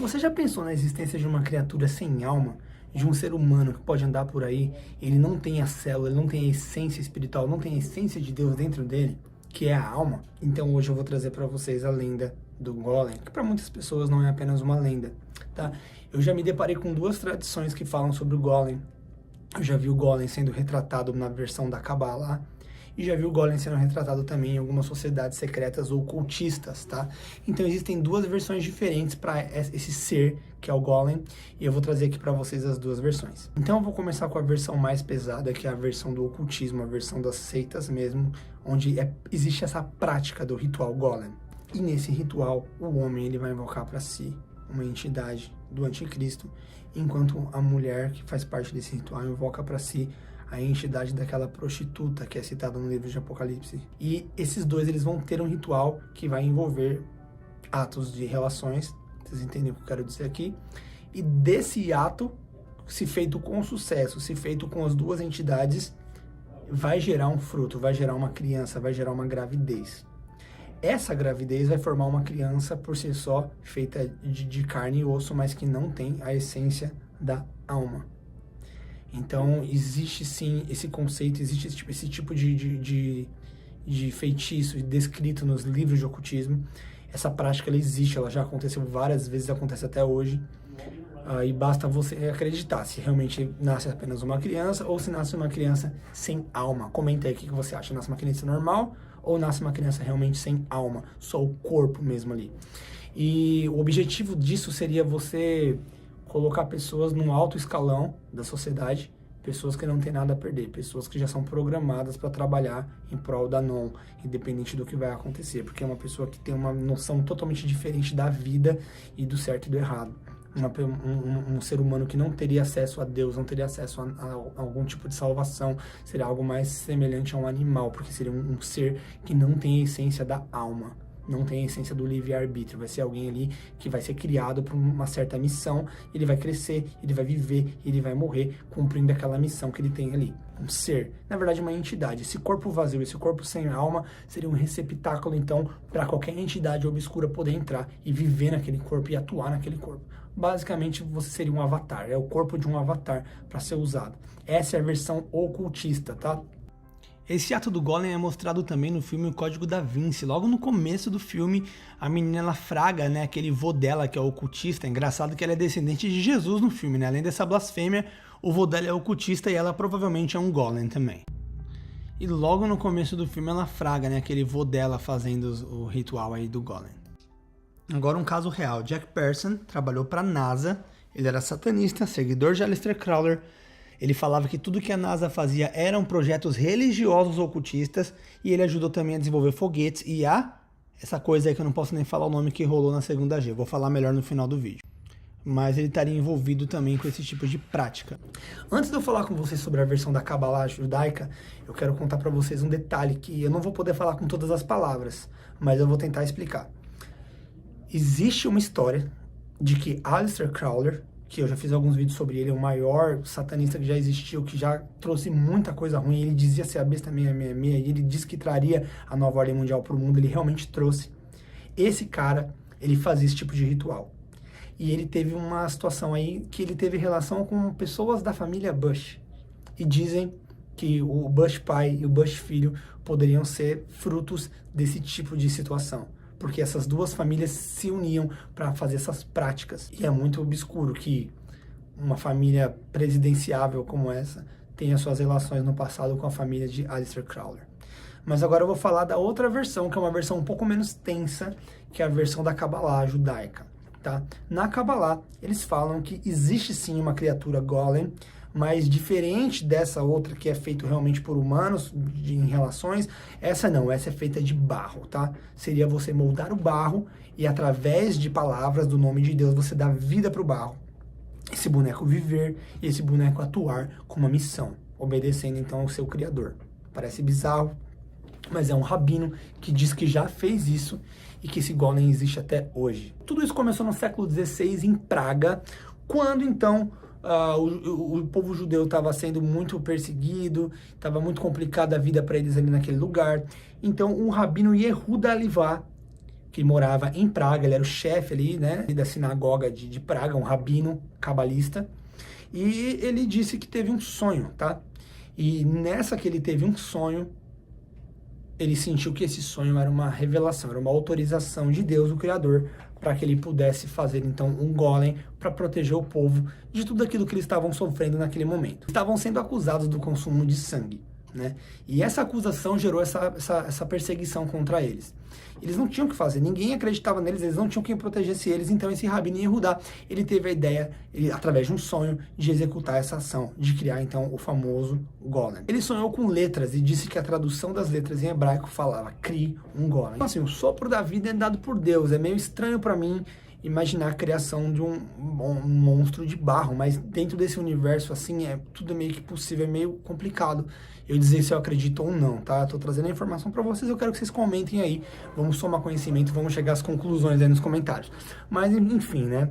Você já pensou na existência de uma criatura sem alma? De um ser humano que pode andar por aí, ele não tem a célula, ele não tem a essência espiritual, não tem a essência de Deus dentro dele, que é a alma? Então hoje eu vou trazer para vocês a lenda do Golem, que para muitas pessoas não é apenas uma lenda, tá? Eu já me deparei com duas tradições que falam sobre o Golem. Eu já vi o Golem sendo retratado na versão da Kabbalah, e já vi o Golem sendo retratado também em algumas sociedades secretas ou cultistas, tá? Então existem duas versões diferentes para esse ser que é o Golem, e eu vou trazer aqui para vocês as duas versões. Então eu vou começar com a versão mais pesada, que é a versão do ocultismo, a versão das seitas mesmo, onde existe essa prática do ritual Golem. E nesse ritual, o homem ele vai invocar para si uma entidade do anticristo, enquanto a mulher que faz parte desse ritual invoca para si a entidade daquela prostituta que é citada no livro de Apocalipse. E esses dois eles vão ter um ritual que vai envolver atos de relações, vocês entendem o que eu quero dizer aqui, e desse ato, se feito com sucesso, se feito com as duas entidades, vai gerar um fruto, vai gerar uma criança, vai gerar uma gravidez. Essa gravidez vai formar uma criança por si só, feita de carne e osso, mas que não tem a essência da alma. Então, existe sim esse conceito, existe esse tipo de feitiço descrito nos livros de ocultismo. Essa prática, ela existe, ela já aconteceu várias vezes, acontece até hoje. E basta você acreditar se realmente nasce apenas uma criança ou se nasce uma criança sem alma. Comenta aí o que você acha, nasce uma criança normal ou nasce uma criança realmente sem alma, só o corpo mesmo ali. E o objetivo disso seria você colocar pessoas num alto escalão da sociedade, pessoas que não têm nada a perder, pessoas que já são programadas para trabalhar em prol da non, independente do que vai acontecer, porque é uma pessoa que tem uma noção totalmente diferente da vida e do certo e do errado. Um ser humano que não teria acesso a Deus, não teria acesso a algum tipo de salvação, seria algo mais semelhante a um animal, porque seria um ser que não tem a essência da alma, não tem a essência do livre-arbítrio. Vai ser alguém ali que vai ser criado para uma certa missão, ele vai crescer, ele vai viver, ele vai morrer cumprindo aquela missão que ele tem ali. Um ser, na verdade uma entidade. Esse corpo vazio, esse corpo sem alma, seria um receptáculo então para qualquer entidade obscura poder entrar e viver naquele corpo e atuar naquele corpo. Basicamente você seria um avatar, é o corpo de um avatar para ser usado. Essa é a versão ocultista, tá? Esse ato do Golem é mostrado também no filme O Código da Vinci. Logo no começo do filme, a menina ela fraga, né, aquele vô dela que é ocultista. É engraçado que ela é descendente de Jesus no filme, né? Além dessa blasfêmia, o vô dela é ocultista e ela provavelmente é um Golem também. E logo no começo do filme ela fraga, né, aquele vô dela fazendo o ritual aí do Golem. Agora um caso real. Jack Pearson trabalhou para a NASA, ele era satanista, seguidor de Aleister Crowley. Ele falava que tudo que a NASA fazia eram projetos religiosos ocultistas e ele ajudou também a desenvolver foguetes e essa coisa aí que eu não posso nem falar o nome que rolou na segunda G, vou falar melhor no final do vídeo. Mas ele estaria envolvido também com esse tipo de prática. Antes de eu falar com vocês sobre a versão da Kabbalah judaica, eu quero contar para vocês um detalhe que eu não vou poder falar com todas as palavras, mas eu vou tentar explicar. Existe uma história de que Aleister Crowley, que eu já fiz alguns vídeos sobre ele, é o maior satanista que já existiu, que já trouxe muita coisa ruim, ele dizia ser a besta 666, e ele disse que traria a nova ordem mundial para o mundo, ele realmente trouxe. Esse cara, ele fazia esse tipo de ritual. E ele teve uma situação aí que ele teve relação com pessoas da família Bush. E dizem que o Bush pai e o Bush filho poderiam ser frutos desse tipo de situação, porque essas duas famílias se uniam para fazer essas práticas. E é muito obscuro que uma família presidenciável como essa tenha suas relações no passado com a família de Aleister Crowley. Mas agora eu vou falar da outra versão, que é uma versão um pouco menos tensa, que é a versão da Kabbalah judaica. Tá? Na Kabbalah, eles falam que existe sim uma criatura Golem, mas diferente dessa outra que é feito realmente por humanos, em relações, essa não, essa é feita de barro, tá? Seria você moldar o barro e através de palavras do nome de Deus você dá vida para o barro. Esse boneco viver e esse boneco atuar com uma missão, obedecendo então ao seu criador. Parece bizarro, mas é um rabino que diz que já fez isso e que esse Golem existe até hoje. Tudo isso começou no século XVI em Praga, quando então o povo judeu estava sendo muito perseguido, estava muito complicada a vida para eles ali naquele lugar. Então o rabino Yehuda Alivá, que morava em Praga, ele era o chefe ali, né, da sinagoga de Praga, um rabino cabalista, e ele disse que teve um sonho, tá? E nessa que ele teve um sonho, ele sentiu que esse sonho era uma revelação, era uma autorização de Deus, o Criador, para que ele pudesse fazer então um golem para proteger o povo de tudo aquilo que eles estavam sofrendo naquele momento. Estavam sendo acusados do consumo de sangue, né? E essa acusação gerou essa perseguição contra eles. Eles não tinham o que fazer, ninguém acreditava neles, eles não tinham quem protegesse eles, então esse Rabino Yehudá, ele teve a ideia, através de um sonho, de executar essa ação, de criar então o famoso golem. Ele sonhou com letras e disse que a tradução das letras em hebraico falava, crie um golem. Então assim, o sopro da vida é dado por Deus, é meio estranho para mim imaginar a criação de um monstro de barro, mas dentro desse universo assim, tudo meio que possível, é meio complicado eu dizer se eu acredito ou não, tá? Eu tô trazendo a informação para vocês, eu quero que vocês comentem aí, vamos somar conhecimento, vamos chegar às conclusões aí nos comentários. Mas, enfim, né?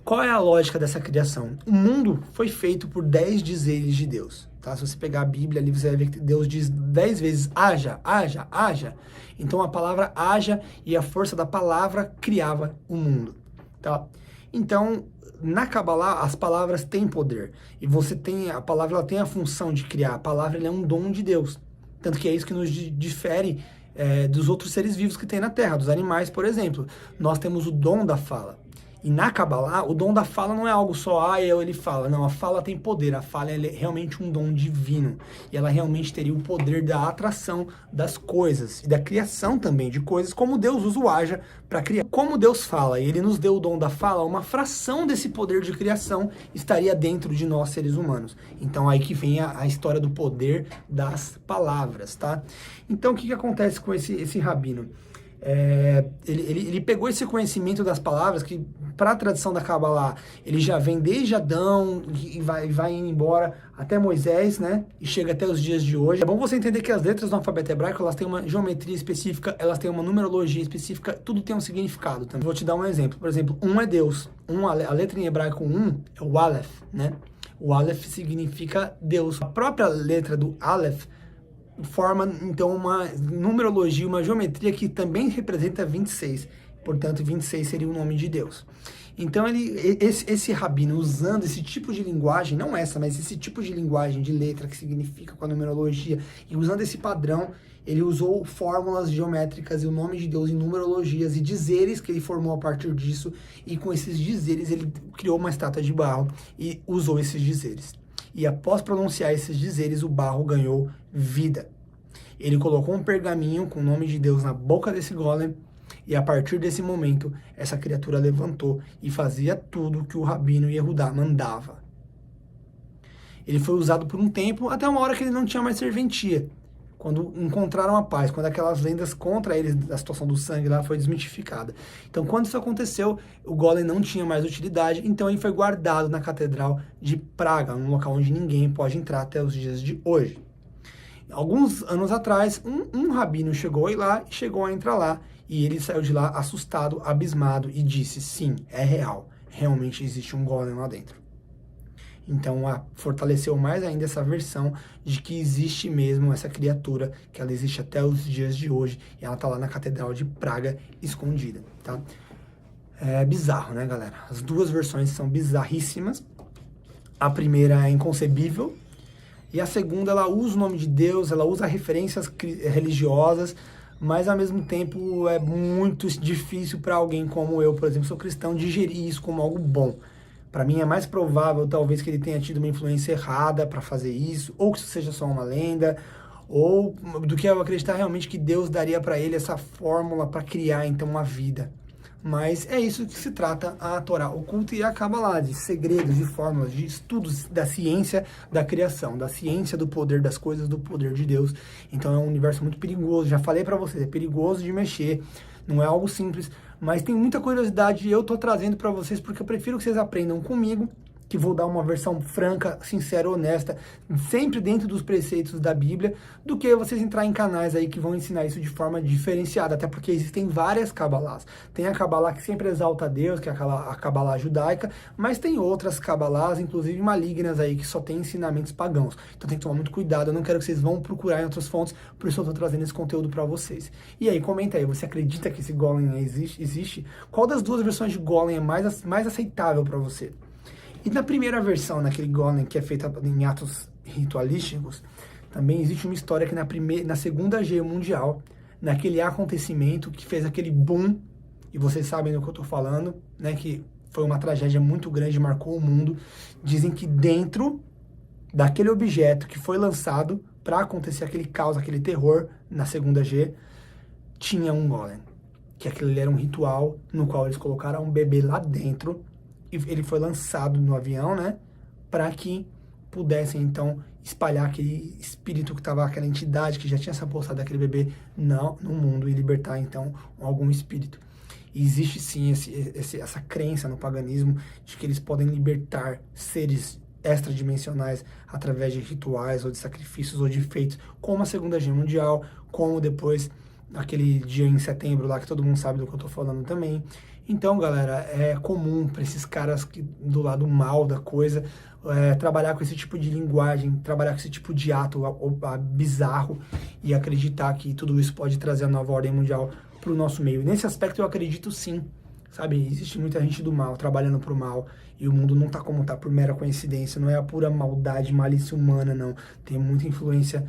Qual é a lógica dessa criação? O mundo foi feito por 10 dizeres de Deus, tá? Se você pegar a Bíblia ali, você vai ver que Deus diz 10 vezes, haja, haja, haja. Então a palavra haja e a força da palavra criava o mundo, tá? Então, na Kabbalah, as palavras têm poder. E a palavra ela tem a função de criar. A palavra ela é um dom de Deus. Tanto que é isso que nos difere dos outros seres vivos que tem na Terra, dos animais, por exemplo. Nós temos o dom da fala. E na Kabbalah, o dom da fala não é algo só, ele fala. Não, a fala tem poder. A fala é realmente um dom divino. E ela realmente teria o poder da atração das coisas. E da criação também de coisas, como Deus usa o haja para criar. Como Deus fala, e Ele nos deu o dom da fala, uma fração desse poder de criação estaria dentro de nós, seres humanos. Então aí que vem a história do poder das palavras, tá? Então o que acontece com esse rabino? Ele pegou esse conhecimento das palavras que para a tradição da Kabbalah ele já vem desde Adão e vai indo embora até Moisés, né, e chega até os dias de hoje. É bom você entender que as letras do alfabeto hebraico elas têm uma geometria específica, elas têm uma numerologia específica, tudo tem um significado também. Vou te dar um exemplo, por exemplo, é Deus, a letra em hebraico é o Aleph, né, o Aleph significa Deus. A própria letra do Aleph forma, então, uma numerologia, uma geometria que também representa 26. Portanto, 26 seria o nome de Deus. Então, esse rabino, usando esse tipo de linguagem, não essa, mas esse tipo de linguagem de letra que significa com a numerologia, e usando esse padrão, ele usou fórmulas geométricas e o nome de Deus em numerologias e dizeres que ele formou a partir disso, e com esses dizeres ele criou uma estátua de barro e usou esses dizeres. E após pronunciar esses dizeres, o barro ganhou vida. Ele colocou um pergaminho com o nome de Deus na boca desse golem, e a partir desse momento, essa criatura levantou e fazia tudo que o Rabino Yehudá mandava. Ele foi usado por um tempo, até uma hora que ele não tinha mais serventia. Quando encontraram a paz, quando aquelas lendas contra eles, da situação do sangue lá, foi desmitificada. Então, quando isso aconteceu, o golem não tinha mais utilidade, então ele foi guardado na Catedral de Praga, um local onde ninguém pode entrar até os dias de hoje. Alguns anos atrás, um rabino chegou a entrar lá, e ele saiu de lá assustado, abismado, e disse, sim, é real, realmente existe um golem lá dentro. Então, fortaleceu mais ainda essa versão de que existe mesmo essa criatura, que ela existe até os dias de hoje, e ela tá lá na Catedral de Praga, escondida, tá? É bizarro, né, galera? As duas versões são bizarríssimas. A primeira é inconcebível, e a segunda, ela usa o nome de Deus, ela usa referências religiosas, mas ao mesmo tempo é muito difícil para alguém como eu, por exemplo, sou cristão, digerir isso como algo bom. Para mim é mais provável, talvez, que ele tenha tido uma influência errada para fazer isso, ou que isso seja só uma lenda, ou do que eu acreditar realmente que Deus daria para ele essa fórmula para criar, então, uma vida. Mas é isso que se trata a Torá oculta e a Kabbalah, de segredos, de fórmulas, de estudos da ciência da criação, da ciência do poder das coisas, do poder de Deus. Então é um universo muito perigoso, já falei para vocês, é perigoso de mexer, não é algo simples, mas tem muita curiosidade e eu tô trazendo para vocês porque eu prefiro que vocês aprendam comigo que vou dar uma versão franca, sincera, honesta, sempre dentro dos preceitos da Bíblia, do que vocês entrar em canais aí que vão ensinar isso de forma diferenciada, até porque existem várias cabalás. Tem a cabalá que sempre exalta a Deus, que é a cabalá judaica, mas tem outras cabalás, inclusive malignas aí, que só tem ensinamentos pagãos. Então tem que tomar muito cuidado, eu não quero que vocês vão procurar em outras fontes, por isso eu tô trazendo esse conteúdo para vocês. E aí, comenta aí, você acredita que esse Golem existe? Qual das duas versões de Golem é mais aceitável para você? E na primeira versão, naquele Golem que é feita em atos ritualísticos, também existe uma história que na Segunda Guerra Mundial, naquele acontecimento que fez aquele boom, e vocês sabem do que eu estou falando, né, que foi uma tragédia muito grande, marcou o mundo. Dizem que dentro daquele objeto que foi lançado para acontecer aquele caos, aquele terror na Segunda Guerra, tinha um Golem. Que aquilo era um ritual no qual eles colocaram um bebê lá dentro, e ele foi lançado no avião, né, para que pudessem, então, espalhar aquele espírito que estava, aquela entidade que já tinha se apossado daquele bebê no mundo e libertar, então, algum espírito. E existe, sim, essa crença no paganismo de que eles podem libertar seres extradimensionais através de rituais ou de sacrifícios ou de feitos, como a Segunda Guerra Mundial, como depois aquele dia em setembro lá que todo mundo sabe do que eu tô falando também. Então, galera, é comum para esses caras que, do lado mal da coisa, trabalhar com esse tipo de linguagem, trabalhar com esse tipo de ato bizarro e acreditar que tudo isso pode trazer a nova ordem mundial para o nosso meio. Nesse aspecto eu acredito sim, sabe? Existe muita gente do mal trabalhando pro mal e o mundo não tá como tá por mera coincidência, não é a pura maldade, malícia humana, não. Tem muita influência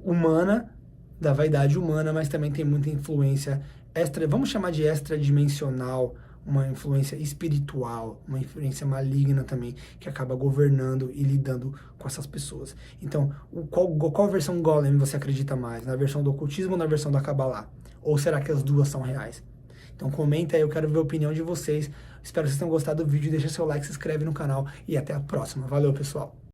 humana, da vaidade humana, mas também tem muita influência vamos chamar de extradimensional, uma influência espiritual, uma influência maligna também, que acaba governando e lidando com essas pessoas. Então, qual versão Golem você acredita mais? Na versão do ocultismo ou na versão da Kabbalah? Ou será que as duas são reais? Então comenta aí, eu quero ver a opinião de vocês. Espero que vocês tenham gostado do vídeo, deixa seu like, se inscreve no canal e até a próxima. Valeu, pessoal!